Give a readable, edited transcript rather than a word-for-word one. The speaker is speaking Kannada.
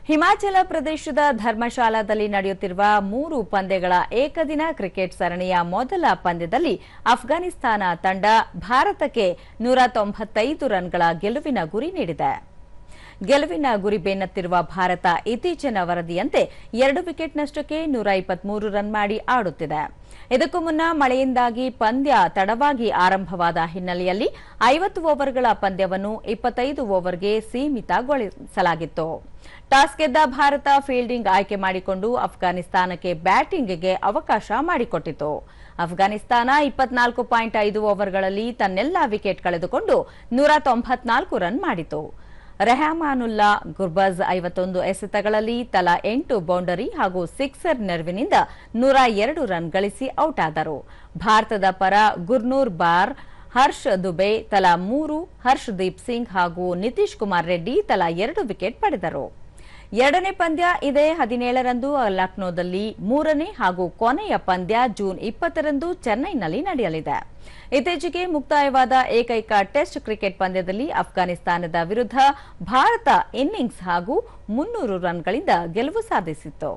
ಹಿಮಾಚಲ ಪ್ರದೇಶದ ಧರ್ಮಶಾಲಾದಲ್ಲಿ ನಡೆಯುತ್ತಿರುವ 3 ಪಂದ್ಯಗಳ ಏಕದಿನ ಕ್ರಿಕೆಟ್ ಸರಣಿಯ ಮೊದಲ ಪಂದ್ಯದಲ್ಲಿ ಅಫ್ಘಾನಿಸ್ತಾನ ತಂಡ ಭಾರತಕ್ಕೆ 195 ರನ್ಗಳ ಗೆಲುವಿನ ಗುರಿ ನೀಡಿದೆ. ಗೆಲುವಿನ ಗುರಿ ಬೆನ್ನತ್ತಿರುವ ಭಾರತ ಇತ್ತೀಚಿನ ವರದಿಯಂತೆ 2 ವಿಕೆಟ್ನಷ್ಟಕ್ಕೆ 123 ರನ್ ಮಾಡಿ ಆಡುತ್ತಿದೆ. ಇದಕ್ಕೂ ಮುನ್ನ ಮಳೆಯಿಂದಾಗಿ ಪಂದ್ಯ ತಡವಾಗಿ ಆರಂಭವಾದ ಹಿನ್ನೆಲೆಯಲ್ಲಿ 50 ಓವರ್ಗಳ ಪಂದ್ಯವನ್ನು 25 ಓವರ್ಗೆ ಸೀಮಿತಗೊಳಿಸಲಾಗಿತ್ತು. ಟಾಸ್ ಗೆದ್ದ ಭಾರತ ಫೀಲ್ಡಿಂಗ್ ಆಯ್ಕೆ ಮಾಡಿಕೊಂಡು ಅಫ್ಘಾನಿಸ್ತಾನಕ್ಕೆ ಬ್ಯಾಟಿಂಗ್ಗೆ ಅವಕಾಶ ಮಾಡಿಕೊಟ್ಟಿತು. ಅಫ್ಘಾನಿಸ್ತಾನ 24.5 ಓವರ್ಗಳಲ್ಲಿ ತನ್ನೆಲ್ಲಾ ವಿಕೆಟ್ ಕಳೆದುಕೊಂಡು 194 ರನ್ ಮಾಡಿತು. ರೆಹಮಾನುಲ್ಲಾ ಗುರ್ಬಜ್ 51 ಎಸೆತಗಳಲ್ಲಿ ತಲಾ 8 ಬೌಂಡರಿ ಹಾಗೂ ಸಿಕ್ಸರ್ ನೆರವಿನಿಂದ 102 ರನ್ ಗಳಿಸಿ ಔಟ್ ಆದರು. ಭಾರತದ ಪರ ಗುರ್ನೂರ್ ಬಾರ್, ಹರ್ಷ್ ದುಬೆ ತಲಾ 3, ಹರ್ಷದೀಪ್ ಸಿಂಗ್ ಹಾಗೂ ನಿತೀಶ್ ಕುಮಾರ್ ರೆಡ್ಡಿ ತಲಾ 2 ವಿಕೆಟ್ ಪಡೆದರು. ಎರಡನೇ ಪಂದ್ಯ ಇದೇ 17ರಂದು ಲಕ್ನೋದಲ್ಲಿ, ಮೂರನೇ ಹಾಗೂ ಕೊನೆಯ ಪಂದ್ಯ ಜೂನ್ 20ರಂದು ಚೆನ್ನೈನಲ್ಲಿ ನಡೆಯಲಿದೆ. ಇತ್ತೀಚೆಗೆ ಮುಕ್ತಾಯವಾದ ಏಕೈಕ ಟೆಸ್ಟ್ ಕ್ರಿಕೆಟ್ ಪಂದ್ಯದಲ್ಲಿ ಅಫ್ಘಾನಿಸ್ತಾನದ ವಿರುದ್ಧ ಭಾರತ ಇನ್ನಿಂಗ್ಸ್ ಹಾಗೂ 300 ರನ್ಗಳಿಂದ ಗೆಲುವು ಸಾಧಿಸಿತ್ತು.